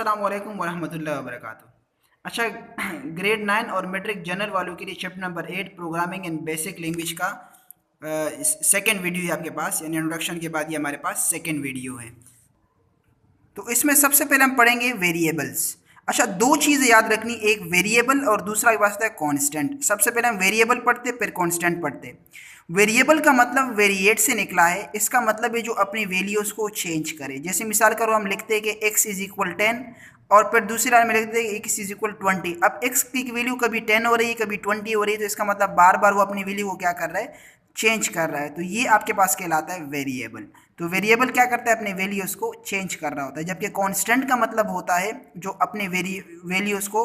अस्सलाम वालेकुम वरहमतुल्लाहि वबरकातुहू। अच्छा, ग्रेड 9 और मैट्रिक जनरल वालों के लिए chapter number 8 programming and basic language का सेकंड वीडियो है आपके पास, यानी इंट्रोडक्शन के बाद ये हमारे पास सेकंड वीडियो है। तो इसमें सबसे पहले हम पढ़ेंगे वेरिएबल्स। अच्छा, दो चीज़ें याद रखनी, एक वेरिएबल और दूसरा वास्ता है कांस्टेंट। सबसे पहले हम वेरिएबल पढ़ते फिर कांस्टेंट पढ़ते। वेरिएबल का मतलब वेरिएट से निकला है, इसका मतलब है जो अपनी वैल्यूज़ को चेंज करे। जैसे मिसाल करो, हम लिखते हैं कि x इज इक्वल 10 और फिर दूसरी लाइन में लिखते हैं x इज इक्वल 20। अब x की वैल्यू कभी 10 हो रही है कभी 20 हो रही है, तो इसका मतलब बार बार वो अपनी वैल्यू को क्या कर रहा है, चेंज कर रहा है। तो ये आपके पास कहलाता है वेरिएबल। तो वेरिएबल क्या करता है, अपने वैल्यूज़ को चेंज कर रहा होता है, जबकि कांस्टेंट का मतलब होता है जो अपने वैल्यूज़ को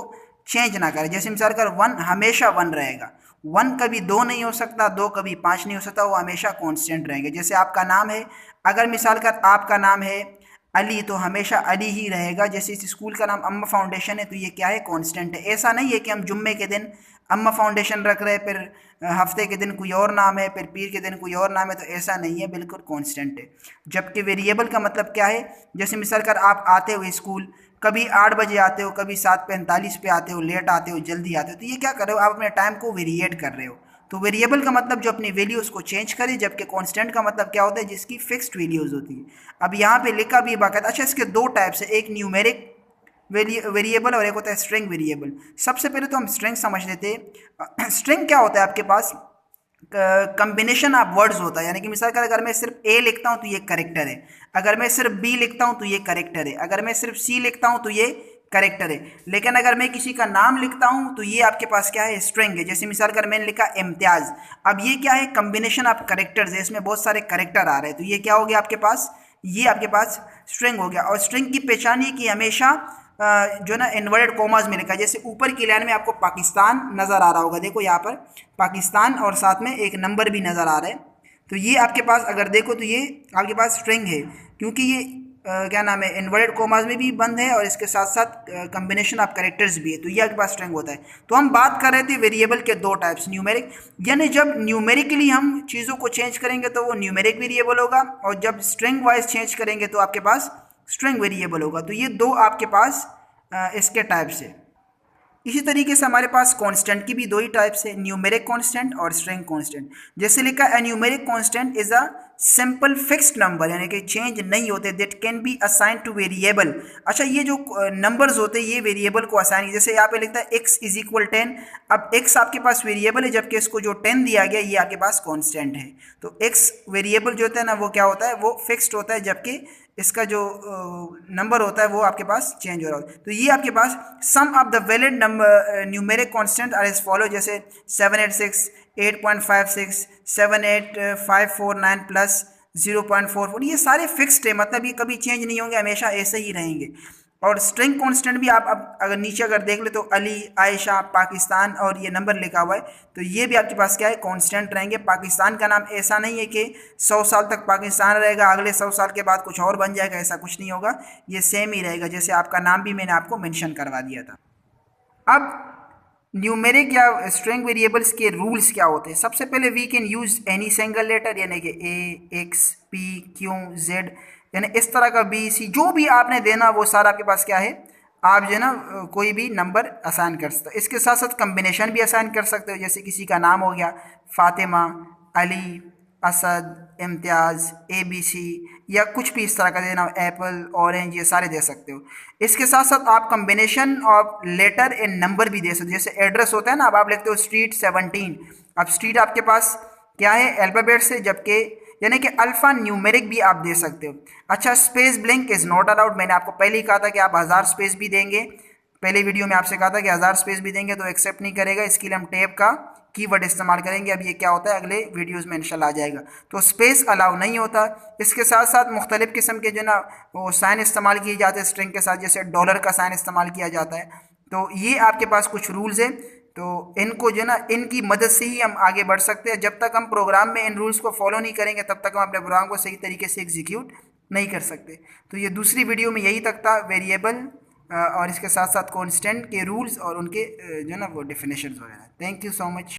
चेंज ना करे। जैसे मिसाल कर 1 हमेशा 1 रहेगा, 1 कभी 2 नहीं हो सकता, 2 कभी 5 नहीं हो सकता, वो हमेशा कांस्टेंट रहेंगे। जैसे आपका नाम है, अगर मिसाल कर आपका नाम है अली, तो हमेशा अली ही रहेगा। जैसे इस स्कूल का नाम अम्मा फाउंडेशन है, तो ये क्या है, कांस्टेंट है। ऐसा नहीं है कि हम जुम्मे के दिन अम्मा फाउंडेशन रख रहे हैं, फिर हफ्ते के दिन कोई और नाम है, फिर पीर के दिन कोई और नाम है, तो ऐसा नहीं है, बिल्कुल कांस्टेंट है। जबकि वेरिएबल का मतलब क्या है, जैसे मिसाल कर आप आते हो स्कूल, कभी 8 बजे आते हो, कभी 7:45 पे आते हो, लेट आते हो, जल्दी आते हो, तो ये क्या कर रहे हो, आप अपने टाइम को वेरिएट कर रहे हो। तो वेरिएबल का मतलब जो अपनी वैल्यूज़ को चेंज करे, जबकि कांस्टेंट का मतलब क्या होता है, जिसकी फिक्स्ड वैल्यूज़ होती है। अब यहाँ पे लिखा भी बाकायदा। अच्छा, इसके दो टाइप्स है, एक न्यूमेरिक वेरिएबल और एक होता है स्ट्रिंग वेरिएबल। सबसे पहले तो हम स्ट्रिंग समझ लेते हैं। स्ट्रिंग क्या होता है, आपके पास कम्बिनेशन ऑफ वर्ड्स होता है। यानी कि मिसाल का अगर मैं सिर्फ ए लिखता हूँ तो ये करेक्टर है, अगर मैं सिर्फ बी लिखता हूँ तो ये करेक्टर है, अगर मैं सिर्फ सी लिखता हूँ तो ये करेक्टर है। लेकिन अगर मैं किसी का नाम लिखता हूँ तो ये आपके पास क्या है, स्ट्रिंग है। जैसे मिसाल कर मैंने लिखा इम्तियाज, अब ये क्या है, कम्बिनेशन ऑफ करेक्टर्स है, इसमें बहुत सारे करेक्टर आ रहे हैं, तो ये क्या हो गया आपके पास, ये आपके पास स्ट्रिंग हो गया। और स्ट्रिंग की पहचान ये कि हमेशा जो ना इन्वर्टेड कॉमास में लिखा है। जैसे ऊपर की लाइन में आपको पाकिस्तान नज़र आ रहा होगा, देखो यहाँ पर पाकिस्तान और साथ में एक नंबर भी नज़र आ रहा है, तो ये आपके पास अगर देखो तो ये आपके पास स्ट्रिंग है, क्योंकि ये क्या नाम है, इन्वर्टेड कॉमास में भी बंद है और इसके साथ साथ कम्बिनेशन ऑफ कैरेक्टर्स भी है, तो ये आपके पास स्ट्रिंग होता है। तो हम बात कर रहे थे वेरिएबल के दो टाइप्स, न्यूमेरिक, यानी जब न्यूमेरिकली हम चीज़ों को चेंज करेंगे तो वो न्यूमेरिक वेरिएबल होगा, और जब स्ट्रिंग वाइज चेंज करेंगे तो आपके पास स्ट्रिंग वेरिएबल होगा। तो ये दो आपके पास इसके टाइप्स है। इसी तरीके से हमारे पास कांस्टेंट की भी दो ही टाइप्स है, न्यूमेरिक कांस्टेंट और स्ट्रिंग कांस्टेंट। जैसे लिखा है, numeric constant is a simple fixed number, यानी कि चेंज नहीं होते, that can be assign two variable. अच्छा, ये जो नंबर्स होते हैं ये वेरिएबल को असाइन, जैसे यहाँ पे लिखता है x इज इक्वल 10। अब x आपके पास वेरिएबल है, जबकि इसको जो 10 दिया गया ये आपके पास कांस्टेंट है। तो x वेरिएबल जो होता है ना, वो क्या होता है, वो फिक्स्ड होता है, जबकि इसका जो नंबर होता है वो आपके पास चेंज हो रहा होता है। तो ये आपके पास some of the valid number numeric constant are as follow, जैसे 786, 8.56, 78549 प्लस 0.44, ये सारे फिक्स्ड है, मतलब ये कभी चेंज नहीं होंगे, हमेशा ऐसे ही रहेंगे। और स्ट्रिंग कांस्टेंट भी आप अब अगर नीचे अगर देख ले तो अली, आयशा, पाकिस्तान और ये नंबर लिखा हुआ है, तो ये भी आपके पास क्या है, कांस्टेंट रहेंगे। पाकिस्तान का नाम ऐसा नहीं है कि 100 साल तक पाकिस्तान रहेगा, अगले 100 साल के बाद कुछ और बन जाएगा, ऐसा कुछ नहीं होगा, ये सेम ही रहेगा। जैसे आपका नाम भी मैंने आपको मेंशन करवा दिया था। अब न्यूमेरिक या स्ट्रिंग वेरिएबल्स के रूल्स क्या होते हैं। सबसे पहले we can use any single letter, यानी कि A, X, P, Q, Z, यानी इस तरह का बी, सी, जो भी आपने देना वो सारा आपके पास क्या है, आप जो है ना कोई भी नंबर असाइन कर सकते हो। इसके साथ साथ कम्बिनेशन भी असाइन कर सकते हो, जैसे किसी का नाम हो गया फातिमा, अली, असद, इम्तियाज़, ABC, या कुछ भी इस तरह का देना, एप्पल, ऑरेंज, ये सारे दे सकते हो। इसके साथ साथ आप combination of letter and number भी दे सकते हो। जैसे एड्रेस होता है ना, अब आप लिखते हो स्ट्रीट 17, अब स्ट्रीट आपके पास क्या है, अल्फ़ाबेट से, जबकि यानी कि अल्फ़ा न्यूमेरिक भी आप दे सकते हो। अच्छा, space blank is not allowed, मैंने आपको पहले ही कहा था कि आप 1000 स्पेस भी देंगे, पहले वीडियो में आपसे कहा था कि 1000 स्पेस भी देंगे तो एक्सेप्ट नहीं करेगा, इसके लिए हम टैब का कीवर्ड इस्तेमाल करेंगे। अब ये क्या होता है, अगले वीडियोस में इंशाल्लाह आ जाएगा। तो स्पेस अलाउ नहीं होता। इसके साथ साथ मुख्तलिफ़ किस्म के जो ना वो साइन इस्तेमाल किए जाते हैं स्ट्रिंग के साथ, जैसे डॉलर का साइन इस्तेमाल किया जाता है। तो ये आपके पास कुछ रूल्स हैं, तो इनको जो ना इनकी मदद से ही हम आगे बढ़ सकते हैं। जब तक हम प्रोग्राम में इन रूल्स को फॉलो नहीं करेंगे तब तक हम अपने प्रोग्राम को सही तरीके से एग्जीक्यूट नहीं कर सकते। तो ये दूसरी वीडियो में यही तक था, वेरिएबल और इसके साथ साथ कॉन्स्टेंट के रूल्स और उनके जो ना वो डेफिनेशंस वगैरह। Thank you so much.